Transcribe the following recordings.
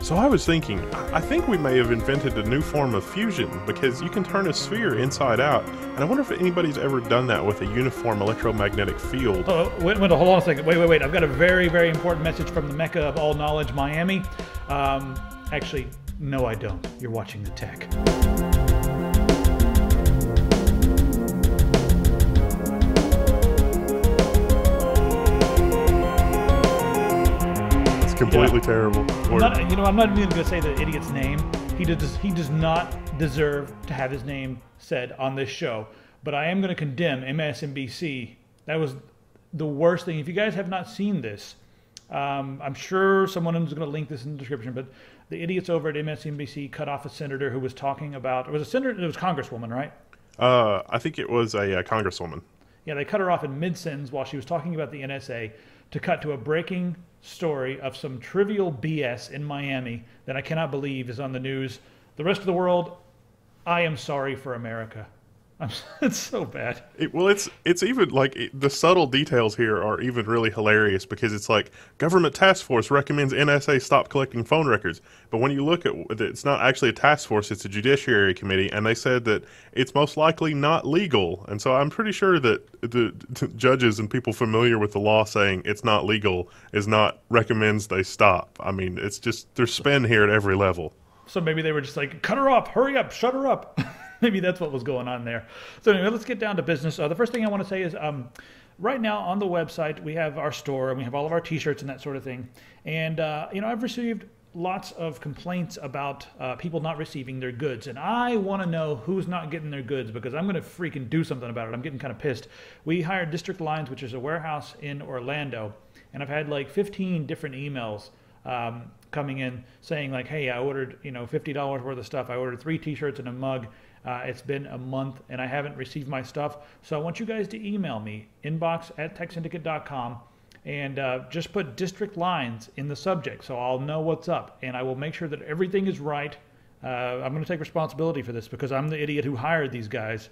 So I was thinking, I think we may have invented a new form of fusion because you can turn a sphere inside out, and I wonder if anybody's ever done that with a uniform electromagnetic field. Oh, Wendell, hold on a second. Wait. I've got a very, very important message from the Mecca of all knowledge, Miami. Actually, no, I don't. You're watching The Tech. Completely terrible. I'm not even going to say the idiot's name. He does not deserve to have his name said on this show. But I am going to condemn MSNBC. That was the worst thing. If you guys have not seen this, I'm sure someone is going to link this in the description. But the idiots over at MSNBC cut off a senator who was talking about. It was a senator. It was a congresswoman, right? I think it was a congresswoman. Yeah, they cut her off in mid-sentence while she was talking about the NSA to cut to a breaking story of some trivial BS in Miami that I cannot believe is on the news. The rest of the world, I am sorry for America. It's so bad. It's even like the subtle details here are even really hilarious because it's like government task force recommends NSA stop collecting phone records. But when you look at it's not actually a task force, it's a judiciary committee, and they said that it's most likely not legal. And so I'm pretty sure that the judges and people familiar with the law saying it's not legal is not recommends they stop. I mean, it's just there's spin here at every level. So maybe they were just like, cut her off, hurry up, shut her up. Maybe that's what was going on there. So anyway, let's get down to business. The first thing I want to say is right now on the website, we have our store and we have all of our T-shirts and that sort of thing. And, I've received lots of complaints about people not receiving their goods. And I want to know who's not getting their goods because I'm going to freaking do something about it. I'm getting kind of pissed. We hired District Lines, which is a warehouse in Orlando. And I've had like 15 different emails coming in saying like, hey, I ordered, $50 worth of stuff. I ordered 3 T-shirts and a mug. It's been a month and I haven't received my stuff. So I want you guys to email me, inbox@techsyndicate.com, and just put District Lines in the subject so I'll know what's up. And I will make sure that everything is right. I'm going to take responsibility for this because I'm the idiot who hired these guys.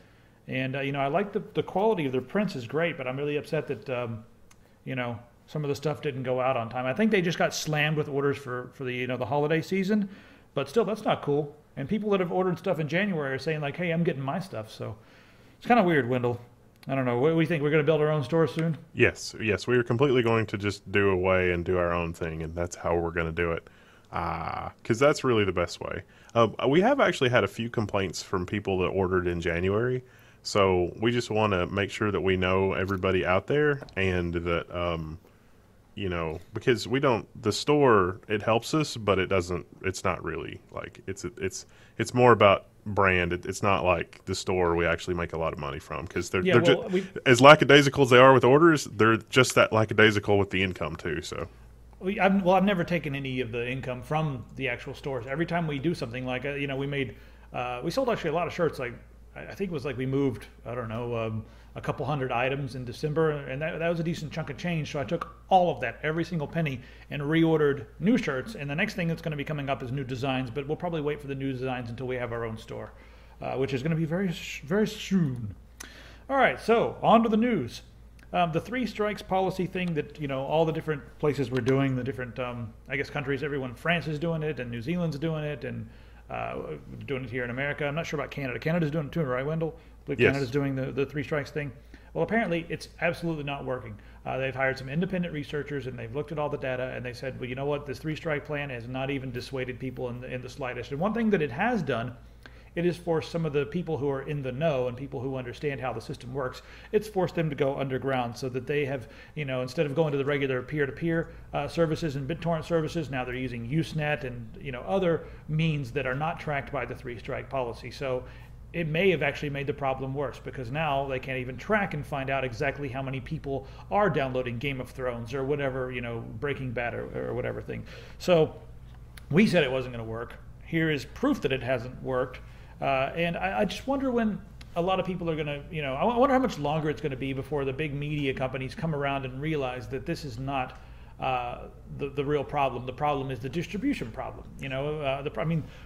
And, I like the quality of their prints is great, but I'm really upset that, some of the stuff didn't go out on time. I think they just got slammed with orders for the, the holiday season. But still, that's not cool. And people that have ordered stuff in January are saying like, hey, I'm getting my stuff. So it's kind of weird, Wendell. I don't know. What do we think? We're going to build our own store soon? Yes. We are completely going to just do away and do our own thing, and that's how we're going to do it. Because that's really the best way. We have actually had a few complaints from people that ordered in January. So we just want to make sure that we know everybody out there and that... because the store, it helps us, but it's not really like, it's more about brand. It's not like the store we actually make a lot of money from because as lackadaisical as they are with orders, they're just that lackadaisical with the income too. So. I've never taken any of the income from the actual stores. Every time we do something like, we sold actually a lot of shirts. Like, I think it was like we moved, I don't know, a couple hundred items in December, and that was a decent chunk of change. So I took all of that, every single penny, and reordered new shirts. And the next thing that's going to be coming up is new designs, but we'll probably wait for the new designs until we have our own store, which is going to be very, very soon. All right, so on to the news. The 3 strikes policy thing that, all the different places we're doing, the different, countries, everyone, France is doing it, and New Zealand's doing it, and doing it here in America. I'm not sure about Canada. Canada's doing it too, right, Wendell? I believe Canada's doing the 3 strikes thing. Well, apparently it's absolutely not working. They've hired some independent researchers and they've looked at all the data and they said, well, you know what? This 3-strike plan has not even dissuaded people in the slightest. And one thing that it has done, it is forced some of the people who are in the know and people who understand how the system works, it's forced them to go underground so that they have, instead of going to the regular peer-to-peer services and BitTorrent services, now they're using Usenet and, other means that are not tracked by the 3-strike policy. So it may have actually made the problem worse because now they can't even track and find out exactly how many people are downloading Game of Thrones or whatever, Breaking Bad or whatever thing. So we said it wasn't going to work. Here is proof that it hasn't worked. And I just wonder when a lot of people are going to, I wonder how much longer it's going to be before the big media companies come around and realize that this is not the real problem. The problem is the distribution problem.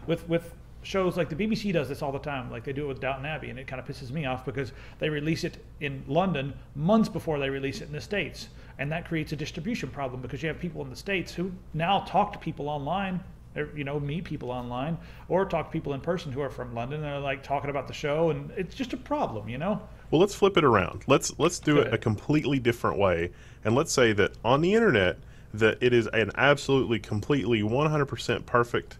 With shows like the BBC does this all the time, like they do it with Downton Abbey, and it kind of pisses me off because they release it in London months before they release it in the States, and that creates a distribution problem because you have people in the States who now talk to people online meet people online or talk to people in person who are from London. And they're like talking about the show, and it's just a problem, Well, let's flip it around. Let's do it Good. a completely different way, and let's say that on the internet that it is an absolutely, completely, 100% perfect.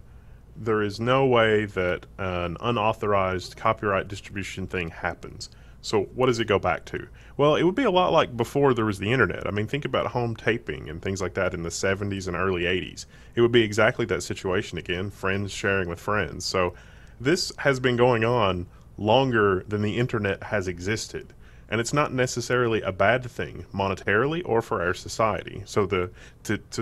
There is no way that an unauthorized copyright distribution thing happens. So what does it go back to? Well, it would be a lot like before there was the internet. I mean, think about home taping and things like that in the 70s and early 80s. It would be exactly that situation again, friends sharing with friends. So this has been going on longer than the internet has existed. And it's not necessarily a bad thing monetarily or for our society. So to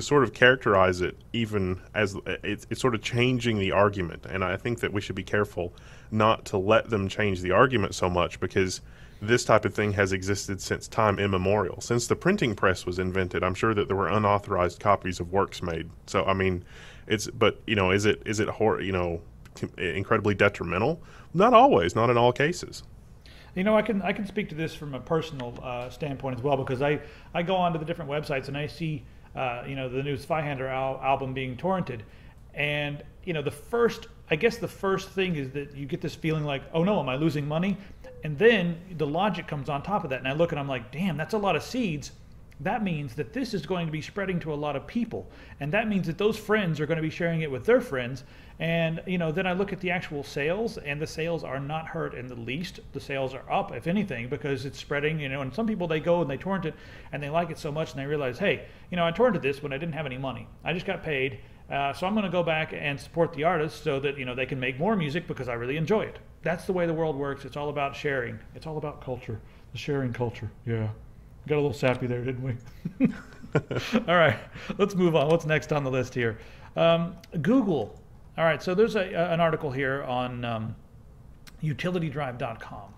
sort of characterize it even as it's sort of changing the argument. And I think that we should be careful not to let them change the argument so much, because this type of thing has existed since time immemorial. Since the printing press was invented, I'm sure that there were unauthorized copies of works made. So I mean, is it incredibly detrimental? Not always, not in all cases. I can speak to this from a personal standpoint as well, because I go onto the different websites and I see the new Zweihander album being torrented, and the first thing is that you get this feeling like, oh no, am I losing money? And then the logic comes on top of that, and I look and I'm like, damn, that's a lot of seeds. That means that this is going to be spreading to a lot of people, and that means that those friends are going to be sharing it with their friends. And then I look at the actual sales, and the sales are not hurt in the least. The sales are up, if anything, because it's spreading. And some people, they go and they torrent it and they like it so much, and they realize, hey, I torrented this when I didn't have any money. I just got paid, so I'm going to go back and support the artists so that they can make more music because I really enjoy it. That's the way the world works. It's all about sharing. It's all about culture, the sharing culture. Yeah. Got a little sappy there, didn't we? All right, let's move on. What's next on the list here? Google. All right, so there's an article here on utilitydrive.com.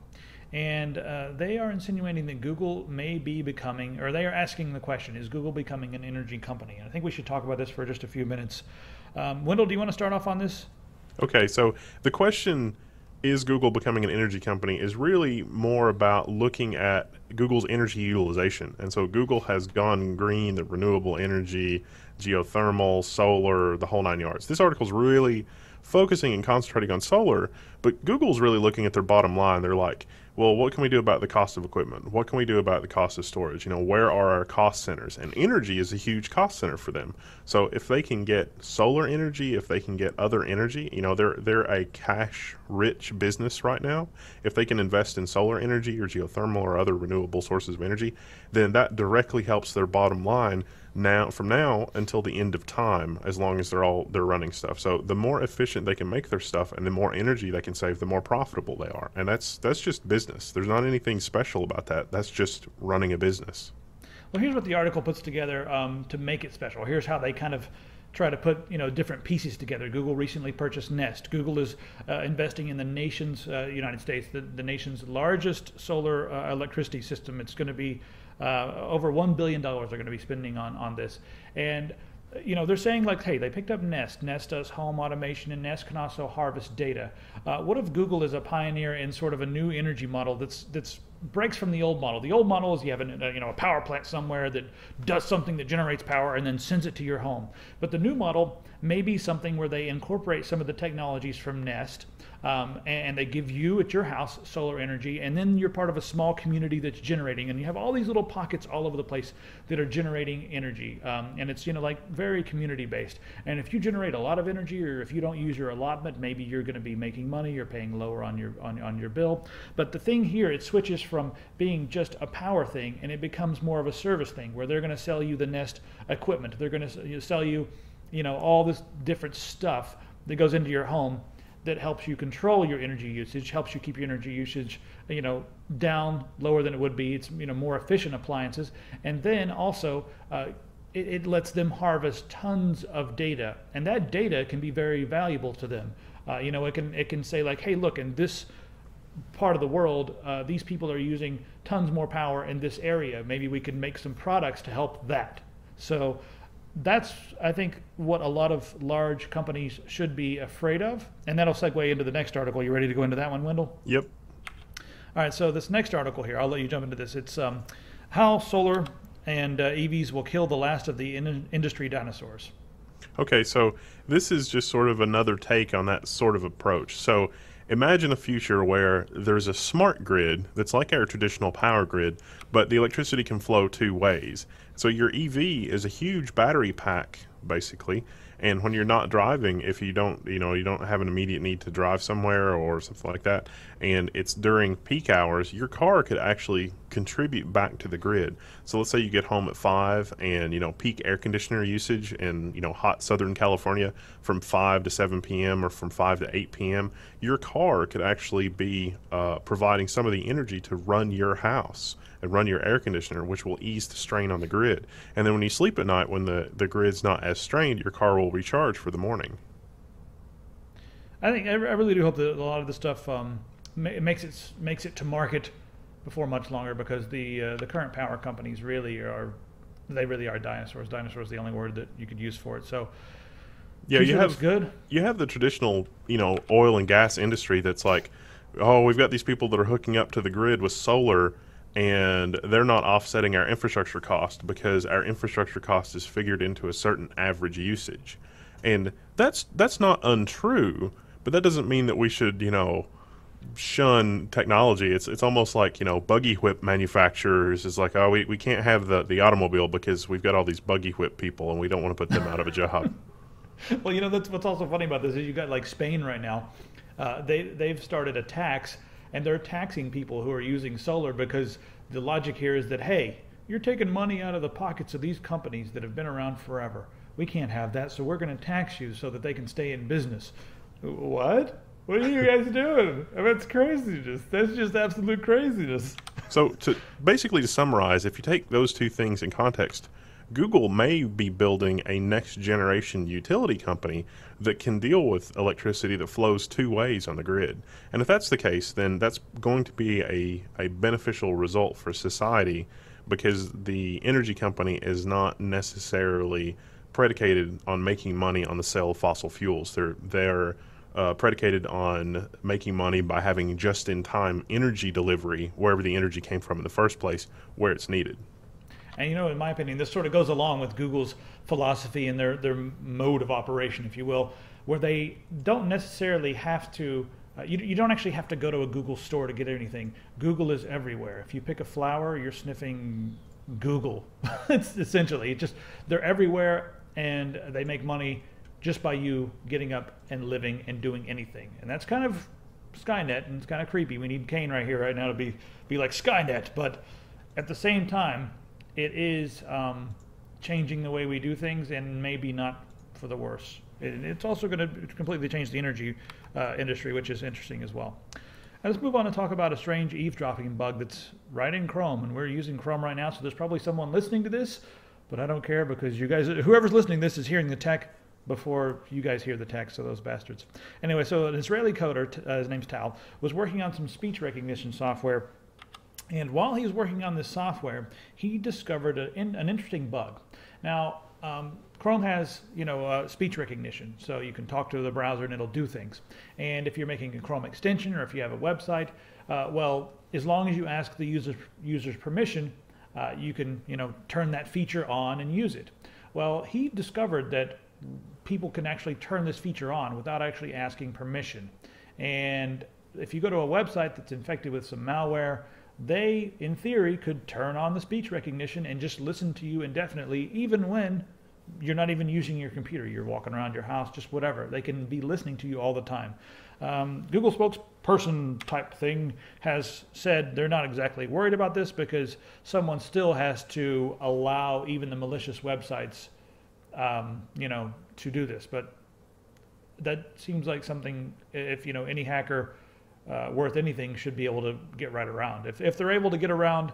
And they are insinuating that Google may be becoming, or they are asking the question, is Google becoming an energy company? And I think we should talk about this for just a few minutes. Wendell, do you want to start off on this? Okay, so the question, is Google becoming an energy company, is really more about looking at Google's energy utilization. And so Google has gone green, the renewable energy, geothermal, solar, the whole nine yards. This article is really focusing and concentrating on solar, but Google's really looking at their bottom line. They're like, well, what can we do about the cost of equipment? What can we do about the cost of storage? Where are our cost centers? And energy is a huge cost center for them. So if they can get solar energy, if they can get other energy, they're a cash-rich business right now. If they can invest in solar energy or geothermal or other renewable sources of energy, then that directly helps their bottom line from now until the end of time, as long as they're running stuff. So the more efficient they can make their stuff and the more energy they can save, the more profitable they are. And that's just business. There's not anything special about that. That's just running a business. Well, here's what the article puts together to make it special. Here's how they kind of try to put different pieces together. Google recently purchased Nest. Google is investing in the nation's United States, the nation's largest solar electricity system. It's going to be over $1 billion they're going to be spending on this. And they're saying like, hey, they picked up Nest. Nest does home automation, and Nest can also harvest data. What if Google is a pioneer in sort of a new energy model that's breaks from the old model? The old model is you have a power plant somewhere that does something that generates power and then sends it to your home. But the new model may be something where they incorporate some of the technologies from Nest, and they give you at your house solar energy, and then you're part of a small community that's generating, and you have all these little pockets all over the place that are generating energy, and it's like very community based. And if you generate a lot of energy, or if you don't use your allotment, maybe you're going to be making money, you're paying lower on your bill. But the thing here, it switches from being just a power thing, and it becomes more of a service thing, where they're going to sell you the Nest equipment. They're going to sell you all this different stuff that goes into your home that helps you control your energy usage, helps you keep your energy usage, down lower than it would be. It's, more efficient appliances. And then also, it lets them harvest tons of data, and that data can be very valuable to them. It can say like, hey, look, in this part of the world, these people are using tons more power in this area. Maybe we can make some products to help that. So that's, I think, what a lot of large companies should be afraid of. And that'll segue into the next article. You ready to go into that one, Wendell? Yep. All right, so this next article here, I'll let you jump into this. It's how solar and EVs will kill the last of the industry dinosaurs. Okay, so this is just sort of another take on that sort of approach. So imagine a future where there's a smart grid that's like our traditional power grid, but the electricity can flow two ways. So your EV is a huge battery pack, basically. And when you're not driving, if you don't, you don't have an immediate need to drive somewhere or something like that, and it's during peak hours, your car could actually contribute back to the grid. So let's say you get home at 5 and, peak air conditioner usage in, hot Southern California from 5 to 7 p.m. or from 5 to 8 p.m., your car could actually be providing some of the energy to run your house and run your air conditioner, which will ease the strain on the grid. And then when you sleep at night, when the grid's not as strained, your car will recharge for the morning. I really do hope that a lot of this stuff makes it to market before much longer, because the current power companies really are dinosaurs. Dinosaur is the only word that you could use for it. So Yeah, good. you have the traditional, oil and gas industry that's like, oh, we've got these people that are hooking up to the grid with solar, and they're not offsetting our infrastructure cost because our infrastructure cost is figured into a certain average usage. And that's not untrue, but that doesn't mean that we should, shun technology. It's almost like, buggy whip manufacturers is like, oh, we can't have the automobile because we've got all these buggy whip people and we don't want to put them out of a job. Well, that's what's also funny about this is you got like Spain right now. They've started a tax, and they're taxing people who are using solar, because the logic here is that, hey, you're taking money out of the pockets of these companies that have been around forever. We can't have that, so we're going to tax you so that they can stay in business. What? What are you guys doing? I mean, it's craziness. That's just absolute craziness. So basically to summarize, if you take those two things in context, Google may be building a next generation utility company that can deal with electricity that flows two ways on the grid. And if that's the case, then that's going to be a beneficial result for society, because the energy company is not necessarily predicated on making money on the sale of fossil fuels. They're predicated on making money by having just-in-time energy delivery wherever the energy came from in the first place, where it's needed. And in my opinion, this sort of goes along with Google's philosophy and their mode of operation, if you will, where they don't necessarily have to, you don't actually have to go to a Google store to get anything. Google is everywhere. If you pick a flower, you're sniffing Google. It's essentially, they're everywhere, and they make money just by you getting up and living and doing anything. And that's kind of Skynet, and it's kind of creepy. We need Kane right here, right now, to be like Skynet. But at the same time, it is changing the way we do things, and maybe not for the worse. It's also going to completely change the energy industry, which is interesting as well. Now let's move on to talk about a strange eavesdropping bug that's right in Chrome, and we're using Chrome right now, so there's probably someone listening to this, but I don't care, because you guys, whoever's listening to this is hearing the tech before you guys hear the text, so those bastards. Anyway, so an Israeli coder, his name's Tal, was working on some speech recognition software. And while he was working on this software, he discovered an interesting bug. Now, Chrome has, speech recognition, so you can talk to the browser and it'll do things. And if you're making a Chrome extension, or if you have a website, well, as long as you ask the user's permission, you can, turn that feature on and use it. Well, he discovered that people can actually turn this feature on without actually asking permission. And if you go to a website that's infected with some malware, they, in theory, could turn on the speech recognition and just listen to you indefinitely, even when you're not even using your computer. You're walking around your house, just whatever. They can be listening to you all the time. Google spokesperson type thing has said they're not exactly worried about this, because someone still has to allow even the malicious websites, to do this. But that seems like something, if any hacker worth anything should be able to get right around. If they're able to get around,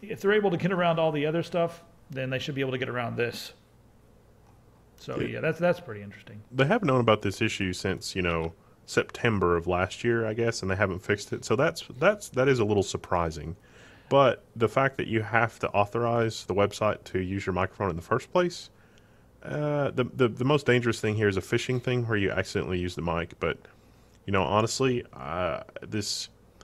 if they're able to get around all the other stuff, then they should be able to get around this. So yeah, that's pretty interesting. They have known about this issue since September of last year, I guess, and they haven't fixed it. So that is a little surprising. But the fact that you have to authorize the website to use your microphone in the first place, the most dangerous thing here is a phishing thing where you accidentally use the mic. But honestly, I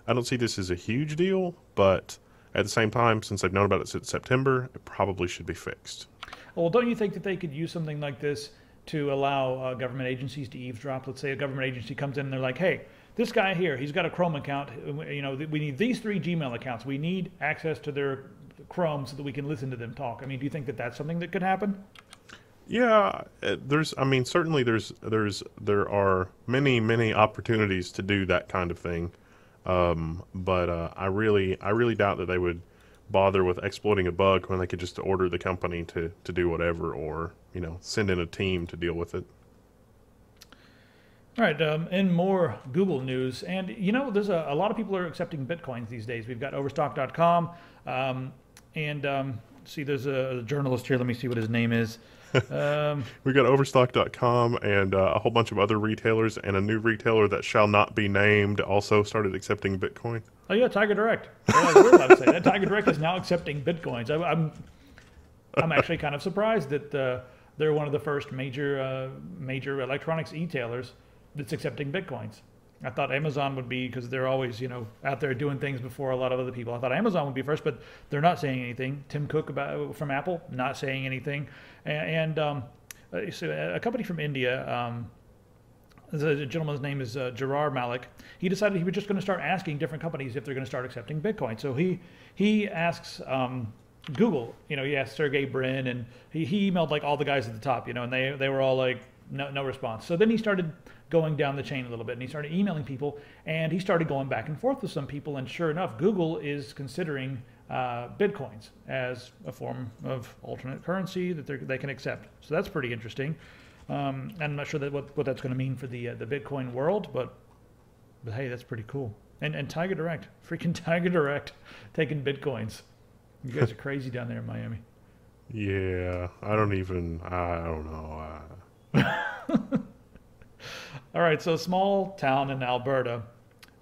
don't see this as a huge deal. But at the same time, since I've known about it since September, it probably should be fixed. Well, don't you think that they could use something like this to allow government agencies to eavesdrop? Let's say a government agency comes in and they're like, hey, this guy here, he's got a Chrome account. You know, we need these 3 Gmail accounts. We need access to their Chrome so that we can listen to them talk. I mean, do you think that that's something that could happen? Yeah, I mean, certainly there are many opportunities to do that kind of thing. But I really doubt that they would bother with exploiting a bug when they could just order the company to do whatever, or, you know, send in a team to deal with it. All right, in more Google news, and you know, there's a lot of people are accepting Bitcoins these days. We've got Overstock.com, see, there's a journalist here. Let me see what his name is. We got Overstock.com and a whole bunch of other retailers, and a new retailer that shall not be named also started accepting Bitcoin. Oh yeah, Tiger Direct. Yeah, we're allowed to say that. Tiger Direct is now accepting Bitcoins. I'm actually kind of surprised that they're one of the first major electronics e-tailers that's accepting Bitcoins. I thought Amazon would be, because they're always, you know, out there doing things before a lot of other people. I thought Amazon would be first, but they're not saying anything. Tim Cook from Apple, not saying anything. And so a company from India, the gentleman's name is Gerard Malik. He decided he was just going to start asking different companies if they're going to start accepting Bitcoin. So he asks Google, you know, he asked Sergey Brin, and he emailed like all the guys at the top, you know, and they were all like, no response. So then he started going down the chain a little bit, and he started emailing people, and he started going back and forth with some people, and sure enough, Google is considering Bitcoins as a form of alternate currency that they can accept. So that's pretty interesting. I'm not sure that what that's going to mean for the Bitcoin world, but hey, that's pretty cool. And Tiger Direct, freaking Tiger Direct, taking Bitcoins. You guys are crazy down there in Miami. Yeah, I don't know. All right, so small town in Alberta,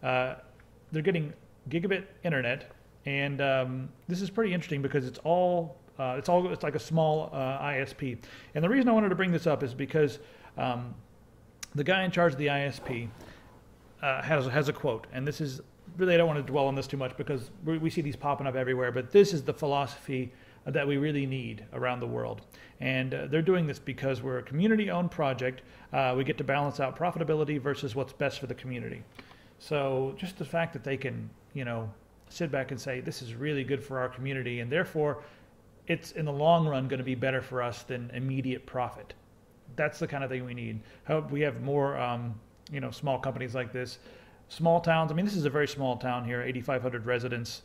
they're getting gigabit internet, and this is pretty interesting because it's like a small ISP. And the reason I wanted to bring this up is because the guy in charge of the ISP has a quote, and this is really, I don't want to dwell on this too much because we see these popping up everywhere, but this is the philosophy that we really need around the world. And they're doing this because we're a community-owned project. We get to balance out profitability versus what's best for the community. So just the fact that they can, you know, sit back and say, this is really good for our community, and therefore it's in the long run going to be better for us than immediate profit. That's the kind of thing we need. Hope we have more, you know, small companies like this. Small towns, I mean, this is a very small town here, 8,500 residents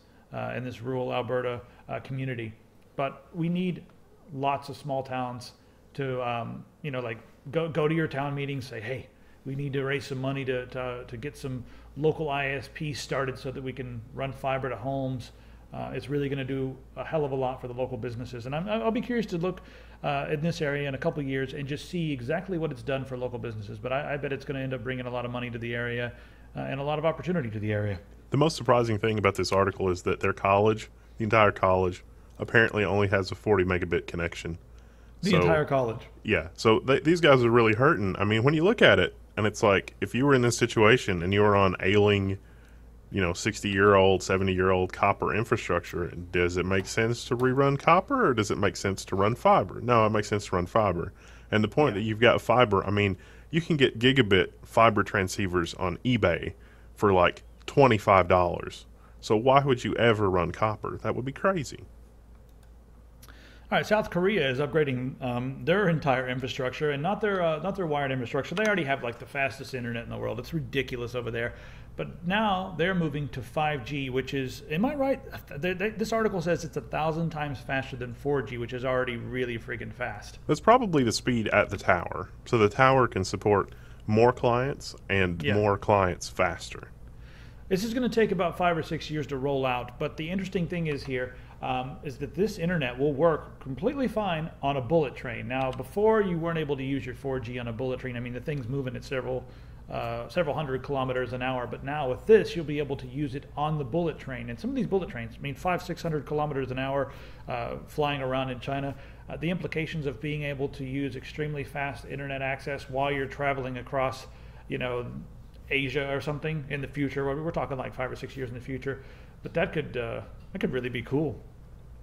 in this rural Alberta community. But we need lots of small towns to, you know, like go to your town meetings, say, hey, we need to raise some money to get some local ISP started so that we can run fiber to homes. It's really going to do a hell of a lot for the local businesses. And I'll be curious to look in this area in a couple of years and just see exactly what it's done for local businesses. But I bet it's going to end up bringing a lot of money to the area and a lot of opportunity to the area. The most surprising thing about this article is that their college, the entire college, apparently only has a 40 megabit connection. The entire college. Yeah. So these guys are really hurting. I mean, when you look at it, and it's like, if you were in this situation and you were on ailing, you know, 60-year-old, 70-year-old copper infrastructure, does it make sense to rerun copper, or does it make sense to run fiber? No, it makes sense to run fiber. And the point that you've got fiber, I mean, you can get gigabit fiber transceivers on eBay for like $25. So why would you ever run copper? That would be crazy. All right, South Korea is upgrading their entire infrastructure, and not their wired infrastructure. They already have like the fastest internet in the world. It's ridiculous over there. But now they're moving to 5G, which is, am I right? This article says it's 1,000 times faster than 4G, which is already really freaking fast. That's probably the speed at the tower. So the tower can support more clients and more clients faster. This is going to take about 5 or 6 years to roll out. But the interesting thing is here is that this internet will work completely fine on a bullet train. Now, before you weren't able to use your 4G on a bullet train. I mean, the thing's moving at several hundred kilometers an hour, but now with this, you'll be able to use it on the bullet train. And some of these bullet trains, I mean, 500-600 kilometers an hour flying around in China. The implications of being able to use extremely fast internet access while you're traveling across, you know, Asia or something in the future. We're talking like 5 or 6 years in the future, but that could really be cool.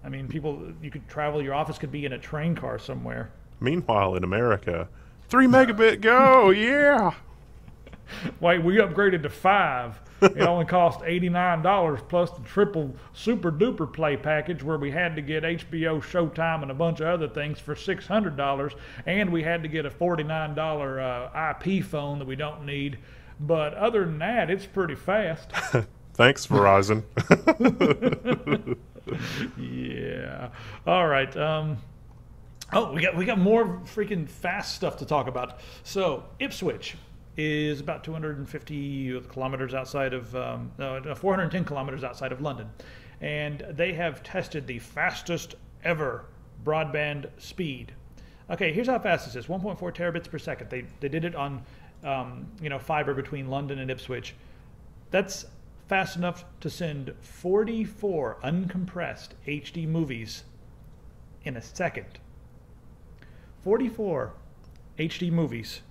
I mean, people, you could travel, your office could be in a train car somewhere. Meanwhile, in America, 3 megabit go, yeah. Wait, we upgraded to 5. It only cost $89 plus the triple super duper play package where we had to get HBO, Showtime, and a bunch of other things for $600, and we had to get a $49 IP phone that we don't need. But other than that, it's pretty fast. Thanks, Verizon. Yeah. All right. Oh, we got more freaking fast stuff to talk about. So Ipswich is about 250 kilometers outside of 410 kilometers outside of London, and they have tested the fastest ever broadband speed. Okay, here's how fast this is: 1.4 terabits per second. They did it on fiber between London and Ipswich. That's fast enough to send 44 uncompressed HD movies in a second. 44 HD movies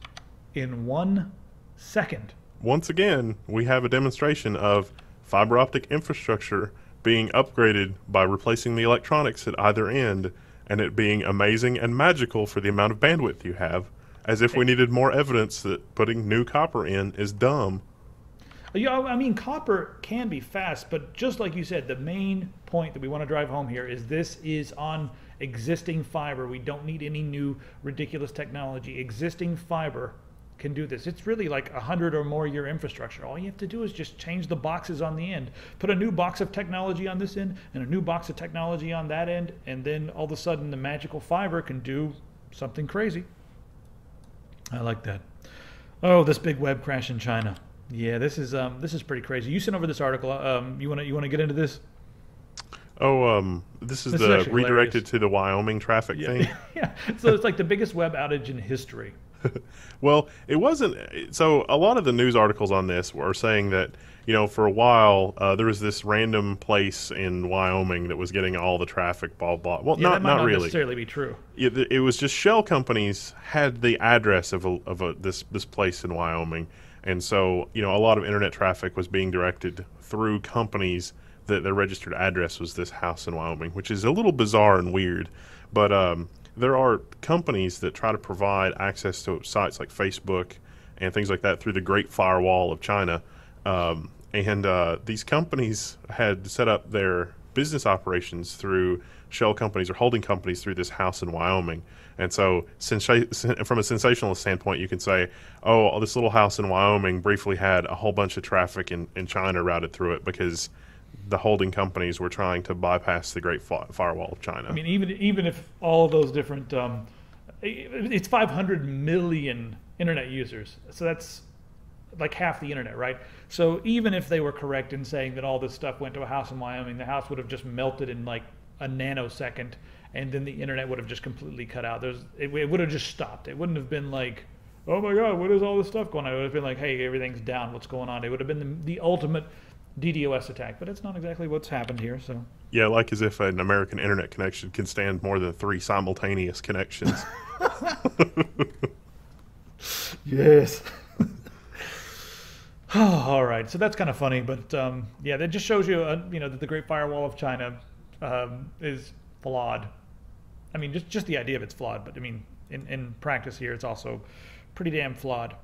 in 1 second. Once again, we have a demonstration of fiber optic infrastructure being upgraded by replacing the electronics at either end, and it being amazing and magical for the amount of bandwidth you have, as if we needed more evidence that putting new copper in is dumb. Yeah, I mean, copper can be fast, but just like you said, the main point that we want to drive home here is this is on existing fiber. We don't need any new ridiculous technology. Existing fiber can do this. It's really like 100 or more year infrastructure. All you have to do is just change the boxes on the end. Put a new box of technology on this end and a new box of technology on that end, and then all of a sudden the magical fiber can do something crazy. I like that. Oh, this big web crash in China. Yeah, this is pretty crazy. You sent over this article. You want to get into this? Oh, this is the redirected to the Wyoming traffic thing. Yeah. So it's like the biggest web outage in history. Well, it wasn't. So a lot of the news articles on this were saying that, for a while there was this random place in Wyoming that was getting all the traffic, blah blah. Well, yeah, not really necessarily be true. It was just shell companies had the address of this place in Wyoming, and so a lot of internet traffic was being directed through companies that their registered address was this house in Wyoming, which is a little bizarre and weird, but there are companies that try to provide access to sites like Facebook and things like that through the Great Firewall of China. And these companies had set up their business operations through shell companies or holding companies through this house in Wyoming. And so from a sensationalist standpoint, you can say, oh, this little house in Wyoming briefly had a whole bunch of traffic in China routed through it because the holding companies were trying to bypass the Great Firewall of China. I mean, even if all of those different, it's 500 million internet users, so that's like half the internet, right? So even if they were correct in saying that all this stuff went to a house in Wyoming, the house would have just melted in like a nanosecond, and then the internet would have just completely cut out. It would have just stopped. It wouldn't have been like, oh my God, what is all this stuff going on? It would have been like, hey, everything's down. What's going on? It would have been the ultimate DDoS attack, but it's not exactly what's happened here. So yeah, like as if an American internet connection can stand more than 3 simultaneous connections. Yes. All right, so that's kind of funny, but yeah, that just shows you, that the Great Firewall of China is flawed. I mean, just the idea of it's flawed, but I mean, in practice here, it's also pretty damn flawed.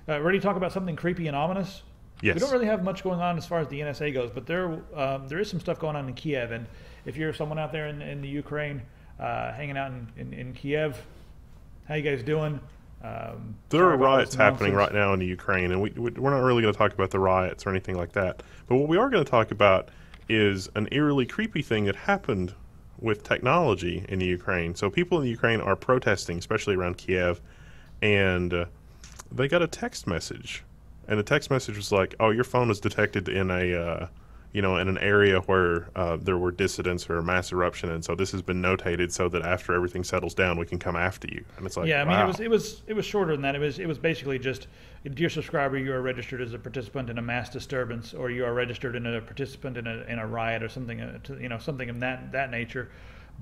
Ready to talk about something creepy and ominous? Yes. We don't really have much going on as far as the NSA goes, but there is some stuff going on in Kiev, and if you're someone out there in the Ukraine, hanging out in Kiev, how you guys doing? There are riots happening right now in the Ukraine, and we're not really going to talk about the riots or anything like that. But what we are going to talk about is an eerily creepy thing that happened with technology in the Ukraine. So people in the Ukraine are protesting, especially around Kiev, and they got a text message. And the text message was like, "Oh, your phone was detected in in an area where there were dissidents or mass eruption, and so this has been notated so that after everything settles down, we can come after you." And it's like, yeah, I wow. mean, it was shorter than that. It was basically just, dear subscriber, you are registered as a participant in a mass disturbance, or you are registered in a participant in a riot or something, something of that nature.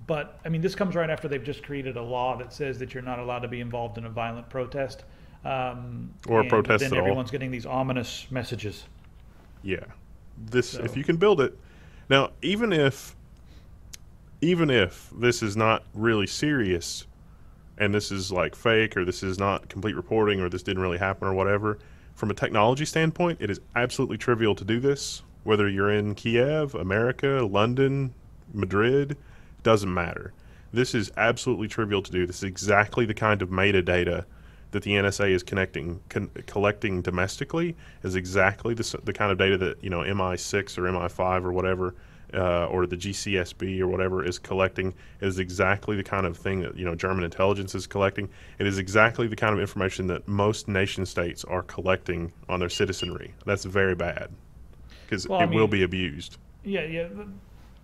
But I mean, this comes right after they've just created a law that says that you're not allowed to be involved in a violent protest. Or a protest then at all. Everyone's getting these ominous messages. Yeah. If you can build it. Now, even if even if this is not really serious and this is like fake or this is not complete reporting or this didn't really happen or whatever, from a technology standpoint, it is absolutely trivial to do this. Whether you're in Kiev, America, London, Madrid, doesn't matter. This is absolutely trivial to do. This is exactly the kind of metadata that the NSA is collecting domestically. Is exactly the kind of data that MI6 or MI5 or whatever, or the GCSB or whatever is collecting. It is exactly the kind of thing that German intelligence is collecting. It is exactly the kind of information that most nation states are collecting on their citizenry. That's very bad because it will be abused. Yeah.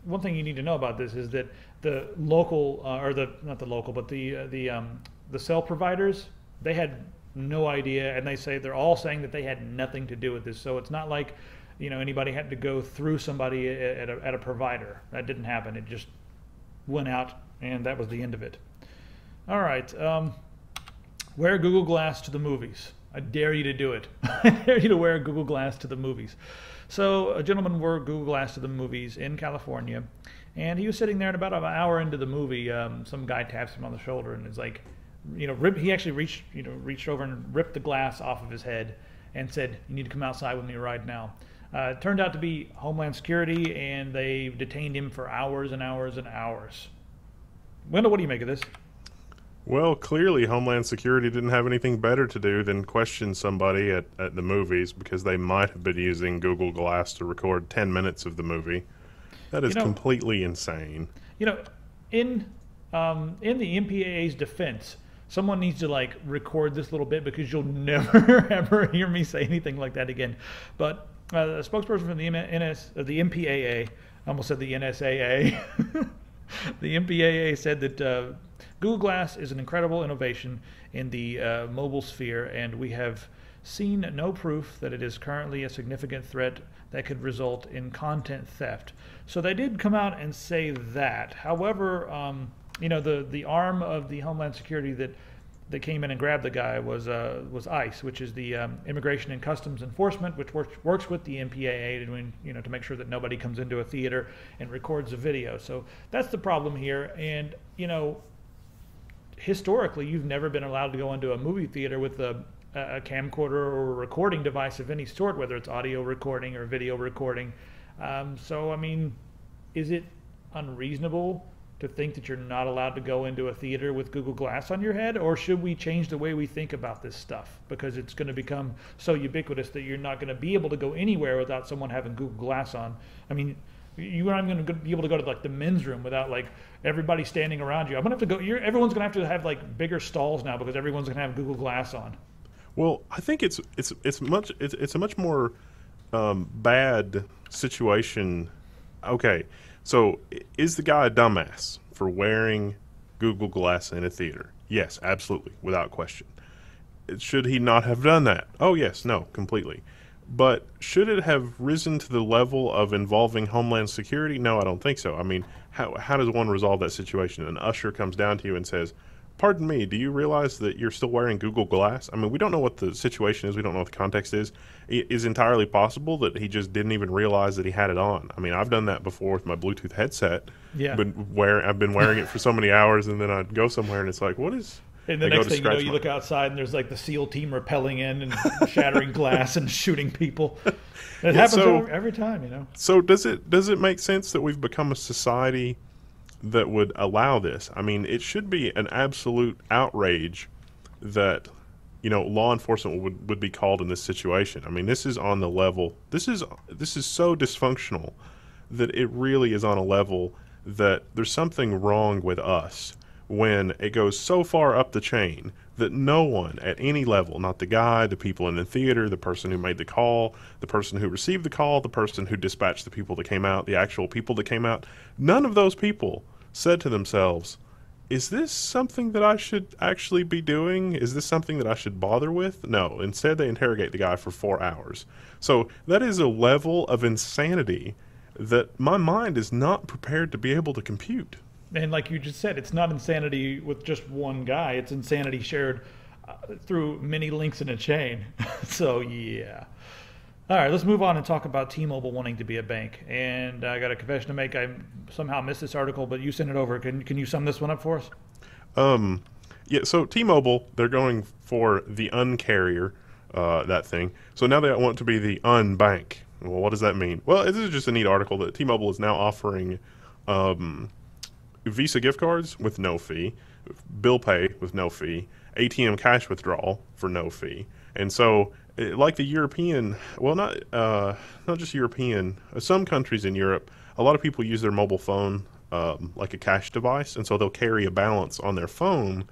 One thing you need to know about this is that the local, not the local, but the cell providers, they had no idea, and they're all saying that they had nothing to do with this. So it's not like anybody had to go through somebody at a provider. That didn't happen. It just went out, and that was the end of it. All right, wear Google Glass to the movies. I dare you to do it. I dare you to wear Google Glass to the movies. So a gentleman wore Google Glass to the movies in California, and he was sitting there, and about an hour into the movie, some guy taps him on the shoulder and is like, he actually reached over and ripped the glass off of his head and said, "You need to come outside with me right now." It turned out to be Homeland Security, and they detained him for hours and hours and hours. Wendell, what do you make of this? Well, clearly Homeland Security didn't have anything better to do than question somebody at the movies because they might have been using Google Glass to record 10 minutes of the movie. That is completely insane. In the MPAA's defense, someone needs to record this little bit because you'll never ever hear me say anything like that again. But a spokesperson from the MPAA, I almost said the NSAA. The MPAA said that Google Glass is an incredible innovation in the mobile sphere, and we have seen no proof that it is currently a significant threat that could result in content theft. So they did come out and say that. However, the arm of the Homeland Security that came in and grabbed the guy was ICE, which is the Immigration and Customs Enforcement, which works with the MPAA to make sure that nobody comes into a theater and records a video. So that's the problem here. And historically, you've never been allowed to go into a movie theater with a camcorder or a recording device of any sort, whether it's audio recording or video recording. Is it unreasonable to think that you're not allowed to go into a theater with Google Glass on your head? Or should we change the way we think about this stuff? Because it's going to become so ubiquitous that you're not going to be able to go anywhere without someone having Google Glass on. You aren't going to be able to go to the men's room without everybody standing around you. I'm going to have to go. Everyone's going to have bigger stalls now because everyone's going to have Google Glass on. Well, I think it's a much more bad situation. Okay, so is the guy a dumbass for wearing Google Glass in a theater? Yes, absolutely, without question. Should he not have done that? Oh yes, no, completely. But should it have risen to the level of involving Homeland Security? No, I don't think so. How does one resolve that situation? An usher comes down to you and says, "Pardon me, do you realize that you're still wearing Google Glass?" We don't know what the situation is. We don't know what the context is. It is entirely possible that he just didn't even realize that he had it on. I've done that before with my Bluetooth headset. Yeah. I've been wearing it for so many hours, and then I'd go somewhere, and it's like, what is... And the next thing you know, you look outside, and there's the SEAL team rappelling in and shattering glass and shooting people. It happens every time, So does it make sense that we've become a society that would allow this? It should be an absolute outrage that law enforcement would be called in this situation. This is on the level. This is so dysfunctional that it really is on a level that there's something wrong with us when it goes so far up the chain that no one at any level, not the guy, the people in the theater, the person who made the call, the person who received the call, the person who dispatched the people that came out, the actual people that came out, none of those people said to themselves, is this something that I should actually be doing? Is this something that I should bother with? No. Instead, they interrogate the guy for 4 hours. So that is a level of insanity that my mind is not prepared to be able to compute. And like you just said, it's not insanity with just one guy. It's insanity shared through many links in a chain. So, yeah. All right, let's move on and talk about T-Mobile wanting to be a bank. And I got a confession to make. I somehow missed this article, but you sent it over. Can you sum this one up for us? Um, yeah, so T-Mobile, they're going for the uncarrier, that thing. So now they want to be the unbank. Well, what does that mean? Well, this is just a neat article that T-Mobile is now offering um, Visa gift cards with no fee, bill pay with no fee, ATM cash withdrawal for no fee. And so, like the European, well, not just European, some countries in Europe, a lot of people use their mobile phone like a cash device, and so they'll carry a balance on their phone,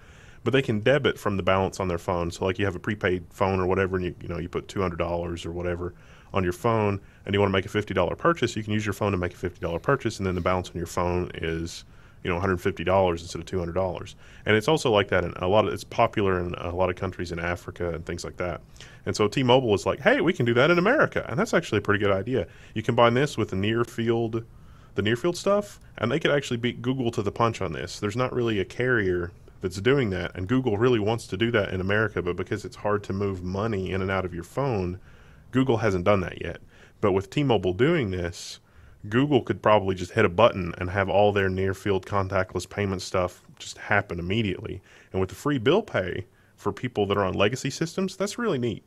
but they can debit from the balance on their phone. So, like you have a prepaid phone or whatever, and you put $200 or whatever on your phone, and you want to make a $50 purchase, you can use your phone to make a $50 purchase, and then the balance on your phone is $150 instead of $200. And it's also like that in it's popular in a lot of countries in Africa and things like that. And so T-Mobile is like, hey, we can do that in America, and that's actually a pretty good idea. You combine this with the near field stuff, and they could actually beat Google to the punch on this. There's not really a carrier that's doing that, and Google really wants to do that in America, but because it's hard to move money in and out of your phone, Google hasn't done that yet. But with T-Mobile doing this, Google could probably just hit a button and have all their near field contactless payment stuff just happen immediately. And with the free bill pay for people that are on legacy systems, that's really neat.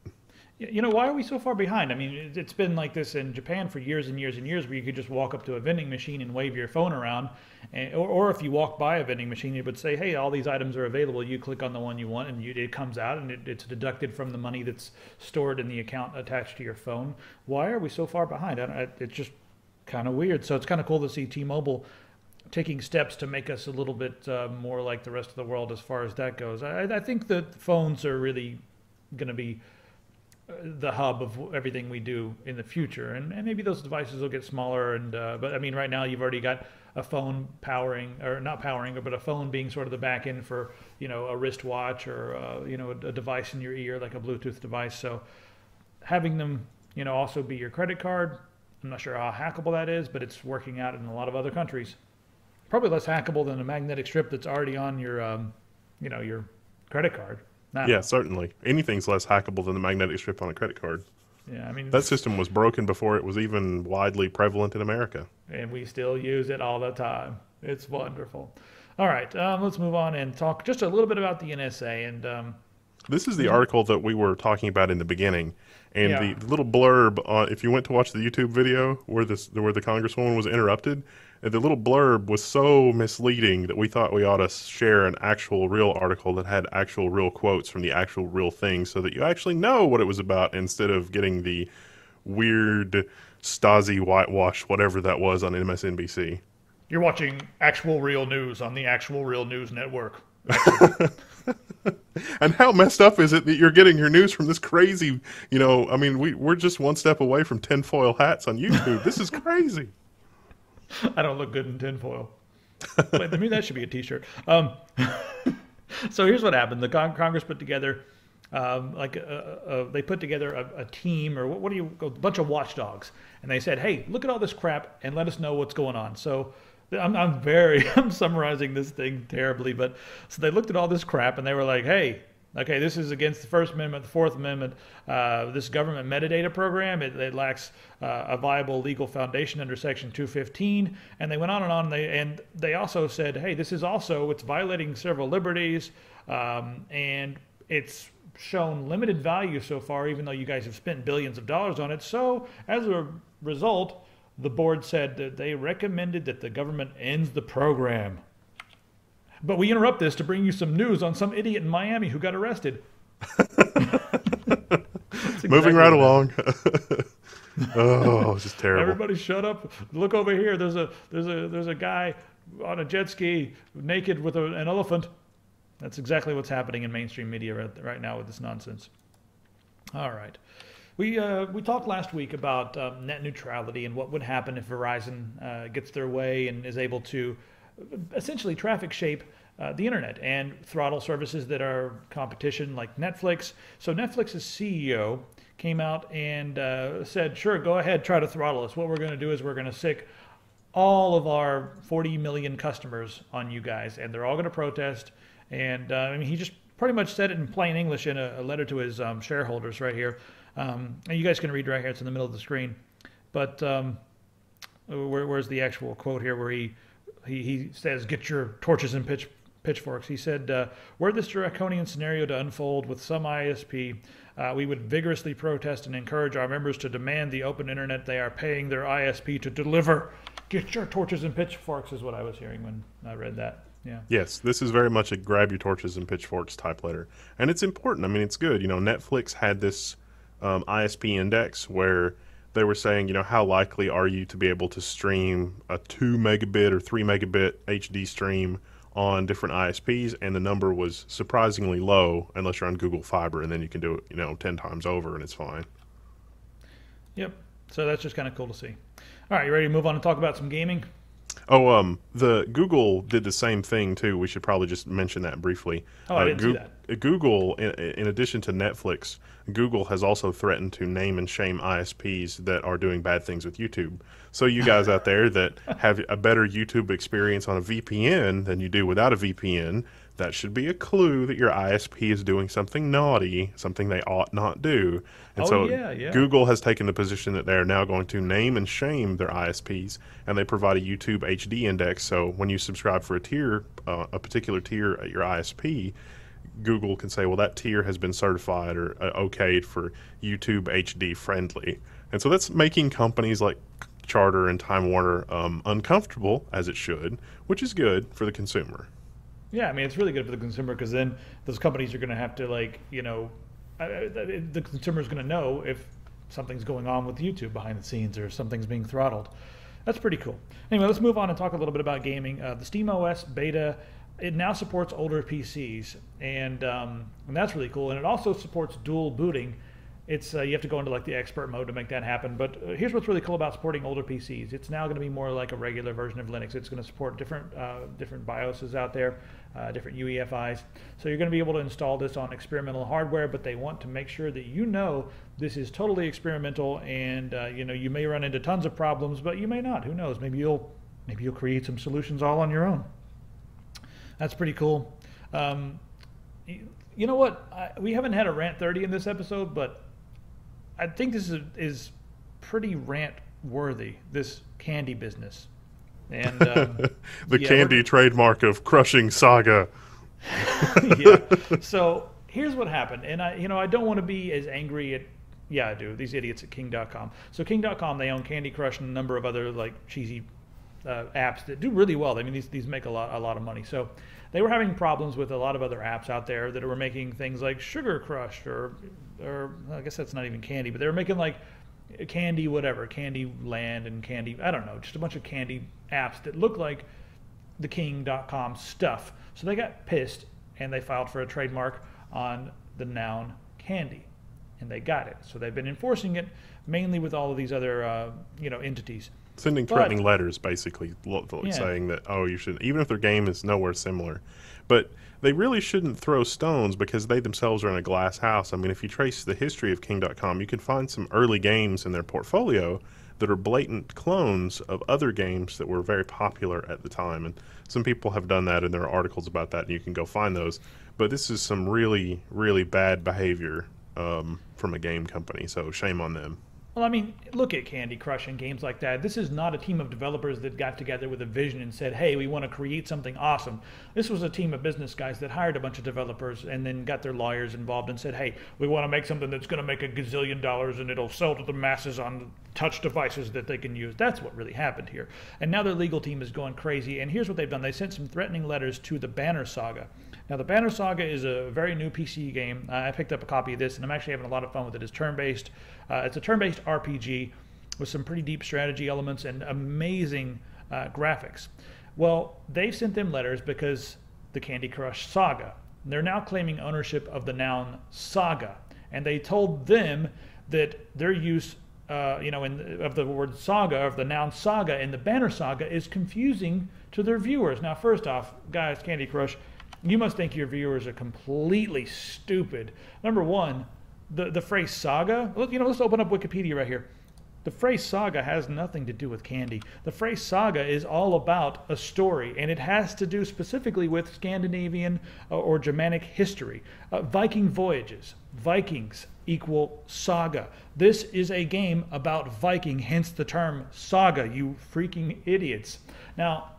Why are we so far behind? I mean, it's been like this in Japan for years and years and years, where you could just walk up to a vending machine and wave your phone around, or if you walk by a vending machine, it would say, "Hey, all these items are available." You click on the one you want, and it comes out, and it's deducted from the money that's stored in the account attached to your phone. Why are we so far behind? It's just kind of weird. So it's kind of cool to see T-Mobile taking steps to make us a little bit more like the rest of the world as far as that goes. I think that phones are really going to be the hub of everything we do in the future, and maybe those devices will get smaller. But I mean, right now you've already got a phone powering, or not powering, but a phone being sort of the back end for a wristwatch or a device in your ear like a Bluetooth device. So having them also be your credit card, I'm not sure how hackable that is, but it's working out in a lot of other countries. Probably less hackable than a magnetic strip that's already on your credit card. Yeah, certainly. Anything's less hackable than the magnetic strip on a credit card. Yeah, I mean, that system was broken before it was even widely prevalent in America. And we still use it all the time. It's wonderful. All right, let's move on and talk just a little bit about the NSA. And this is the article that we were talking about in the beginning. And yeah. the little blurb, if you went to watch the YouTube video where the Congresswoman was interrupted, the little blurb was so misleading that we thought we ought to share an actual real article that had actual real quotes from the actual real thing, so that you actually know what it was about instead of getting the weird Stasi whitewash, whatever that was, on MSNBC. You're watching actual real news on the Actual Real News Network. And how messed up is it that you're getting your news from this crazy, I mean, we're just one step away from tinfoil hats on YouTube. This is crazy. I don't look good in tinfoil. Wait, that should be a T-shirt. So here's what happened. The Congress put together, they put together a team, or a bunch of watchdogs, and they said, "Hey, look at all this crap and let us know what's going on." So I'm summarizing this thing terribly, but so they looked at all this crap and they were like, "Hey, okay, this is against the First Amendment, the Fourth Amendment, this government metadata program. It lacks a viable legal foundation under Section 215. And they went on, and they also said, hey, it's violating several liberties, and it's shown limited value so far, even though you guys have spent billions of dollars on it. So as a result, the board said that they recommended that the government ends the program. But we interrupt this to bring you some news on some idiot in Miami who got arrested." Moving right along. Oh, it's just terrible. Everybody shut up. Look over here. There's a guy on a jet ski naked with an elephant. That's exactly what's happening in mainstream media right now with this nonsense. All right. We talked last week about net neutrality and what would happen if Verizon gets their way and is able to essentially traffic shape the internet and throttle services that are competition, like Netflix. So Netflix's CEO came out and said, sure, go ahead, try to throttle us. What we're going to do is we're going to sick all of our 40 million customers on you guys, and they're all going to protest. And he just pretty much said it in plain English in a letter to his shareholders right here. And you guys can read right here. It's in the middle of the screen. But where's the actual quote here where he says, "Get your torches and pitchforks." He said, "Were this draconian scenario to unfold with some ISP, we would vigorously protest and encourage our members to demand the open internet they are paying their ISP to deliver. Get your torches and pitchforks," is what I was hearing when I read that. Yeah. Yes, this is very much a grab your torches and pitchforks type letter. And it's important. I mean, it's good. Netflix had this ISP index where they were saying, how likely are you to be able to stream a 2 megabit or 3 megabit HD stream on different ISPs, and the number was surprisingly low unless you're on Google Fiber, and then you can do it, 10 times over, and it's fine. Yep. So that's just kind of cool to see. All right, you ready to move on and talk about some gaming? Oh, the Google did the same thing too. We should probably just mention that briefly. Oh, I didn't see that. Google, in addition to Netflix, Google has also threatened to name and shame ISPs that are doing bad things with YouTube. So you guys out there that have a better YouTube experience on a VPN than you do without a VPN, that should be a clue that your ISP is doing something naughty, something they ought not do. And yeah. Google has taken the position that they are now going to name and shame their ISPs, and they provide a YouTube HD index. So when you subscribe for a particular tier at your ISP, Google can say, well, that tier has been certified or okayed for YouTube HD friendly. And so that's making companies like Charter and Time Warner uncomfortable, as it should, which is good for the consumer. Yeah, I mean, it's really good for the consumer because then those companies are going to have to, the consumer is going to know if something's going on with YouTube behind the scenes or something's being throttled. That's pretty cool. Anyway, let's move on and talk a little bit about gaming. The SteamOS beta, it now supports older PCs, and that's really cool. And it also supports dual booting. It's you have to go into the expert mode to make that happen. But here's what's really cool about supporting older PCs. It's now going to be more like a regular version of Linux. It's going to support different BIOSes out there, different UEFIs. So you're going to be able to install this on experimental hardware, but they want to make sure that this is totally experimental, and you may run into tons of problems, but you may not. Who knows? Maybe you'll create some solutions all on your own. That's pretty cool. You know what? We haven't had a Rant 30 in this episode, but I think this is pretty rant worthy, this candy business. And candy trademark of crushing Saga. Yeah. So here's what happened. And I don't want to be as angry at, yeah, I do, these idiots at King.com. So King.com, they own Candy Crush and a number of other cheesy apps that do really well. I mean, these make a lot of money. So they were having problems with a lot of other apps out there that were making things like Sugar Crush or I guess that's not even candy, but they were making candy whatever, Candy Land and Candy, I don't know, just a bunch of candy apps that look like the King.com stuff. So they got pissed and they filed for a trademark on the noun candy, and they got it. So they've been enforcing it mainly with all of these other entities. Sending threatening letters, basically, saying that, you should, even if their game is nowhere similar. But they really shouldn't throw stones because they themselves are in a glass house. I mean, if you trace the history of King.com, you can find some early games in their portfolio that are blatant clones of other games that were very popular at the time. And some people have done that, and there are articles about that, and you can go find those. But this is some really, really bad behavior from a game company, so shame on them. Well, I mean, look at Candy Crush and games like that. This is not a team of developers that got together with a vision and said, hey, we want to create something awesome. This was a team of business guys that hired a bunch of developers and then got their lawyers involved and said, hey, we want to make something that's going to make $1 gazillion and it'll sell to the masses on touch devices that they can use. That's what really happened here. And now their legal team is going crazy. And here's what they've done. They sent some threatening letters to the Banner Saga. Now, the Banner Saga is a very new PC game. I picked up a copy of this, and I'm actually having a lot of fun with it. It's turn-based. It's a turn-based RPG with some pretty deep strategy elements and amazing graphics. Well, they've sent them letters because the Candy Crush Saga. They're now claiming ownership of the noun saga, and they told them that their use of the word saga, of the noun saga in the Banner Saga is confusing to their viewers. Now, first off, guys, Candy Crush, you must think your viewers are completely stupid. Number one, the phrase saga, let's open up Wikipedia right here. The phrase saga has nothing to do with candy. The phrase saga is all about a story, and it has to do specifically with Scandinavian or Germanic history. Viking voyages. Vikings equal saga. This is a game about Viking, hence the term saga, you freaking idiots. Now,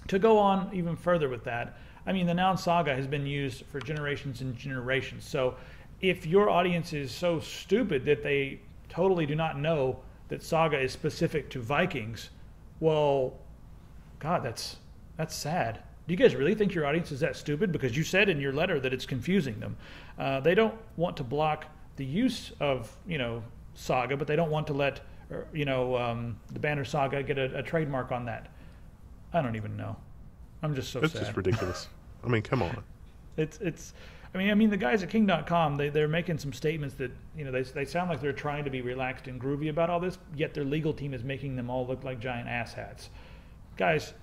to go on even further with that, I mean, the noun saga has been used for generations and generations. So if your audience is so stupid that they totally do not know that saga is specific to Vikings, well, God, that's sad. Do you guys really think your audience is that stupid? Because you said in your letter that it's confusing them. They don't want to block the use of, saga, but they don't want to let, the Banner Saga get a trademark on that. I don't even know. I'm just so sad. It's just ridiculous. I mean, come on. I mean, the guys at King.com, they're making some statements that, they sound like they're trying to be relaxed and groovy about all this, yet their legal team is making them all look like giant asshats. Guys,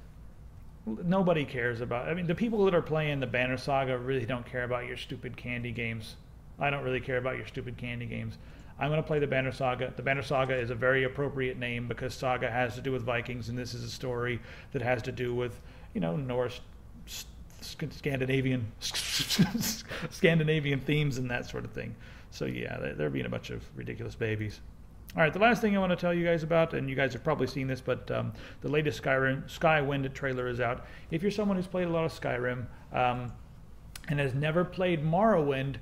nobody cares about, the people that are playing the Banner Saga really don't care about your stupid candy games. I don't really care about your stupid candy games. I'm going to play the Banner Saga. The Banner Saga is a very appropriate name because saga has to do with Vikings, and this is a story that has to do with, Norse, Scandinavian themes and that sort of thing. So yeah, they're being a bunch of ridiculous babies. All right, the last thing I want to tell you guys about, and you guys have probably seen this, but the latest Skywind trailer is out. If you're someone who's played a lot of Skyrim and has never played Morrowind,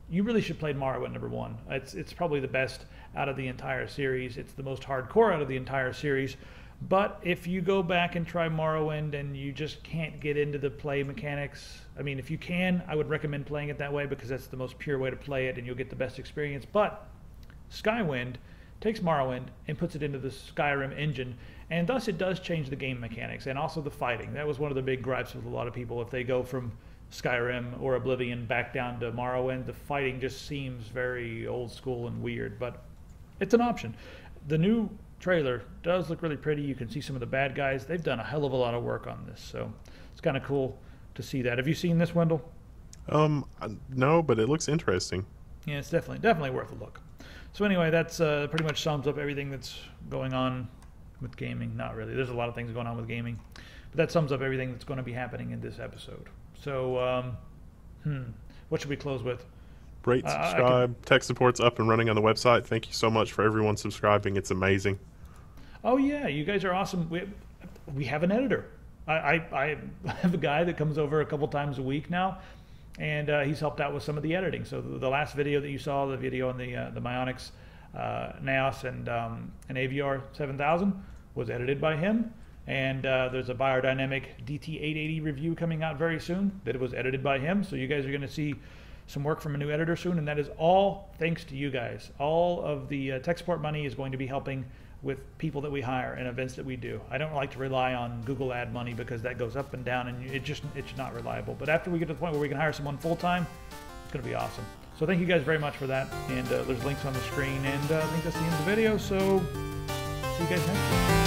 you really should play Morrowind #1. It's probably the best out of the entire series. It's the most hardcore out of the entire series. But if you go back and try Morrowind and you just can't get into the play mechanics, if you can, I would recommend playing it that way because that's the most pure way to play it and you'll get the best experience. But Skywind takes Morrowind and puts it into the Skyrim engine, and thus it does change the game mechanics and also the fighting. That was one of the big gripes with a lot of people. If they go from Skyrim or Oblivion back down to Morrowind, the fighting just seems very old school and weird, but it's an option. The new trailer does look really pretty. You can see some of the bad guys. They've done a hell of a lot of work on this, so it's kind of cool to see that. Have you seen this, Wendell? No, but it looks interesting. Yeah, it's definitely worth a look. So anyway, that's pretty much sums up everything that's going on with gaming. Not really. There's a lot of things going on with gaming, but that sums up everything that's going to be happening in this episode. So, what should we close with? Rate, subscribe. Tech support's up and running on the website. Thank you so much for everyone subscribing. It's amazing. Oh yeah, you guys are awesome. We have an editor. I have a guy that comes over a couple times a week now, and he's helped out with some of the editing. So the last video that you saw, the video on the Myonix Naos and Aviar 7000 was edited by him. And there's a Biodynamic DT880 review coming out very soon that was edited by him. So you guys are going to see some work from a new editor soon, and that is all thanks to you guys. All of the tech support money is going to be helping with people that we hire and events that we do. I don't like to rely on Google ad money because that goes up and down, and it's not reliable. But after we get to the point where we can hire someone full-time, it's going to be awesome. So thank you guys very much for that, and there's links on the screen, and I think that's the end of the video, so see you guys next time.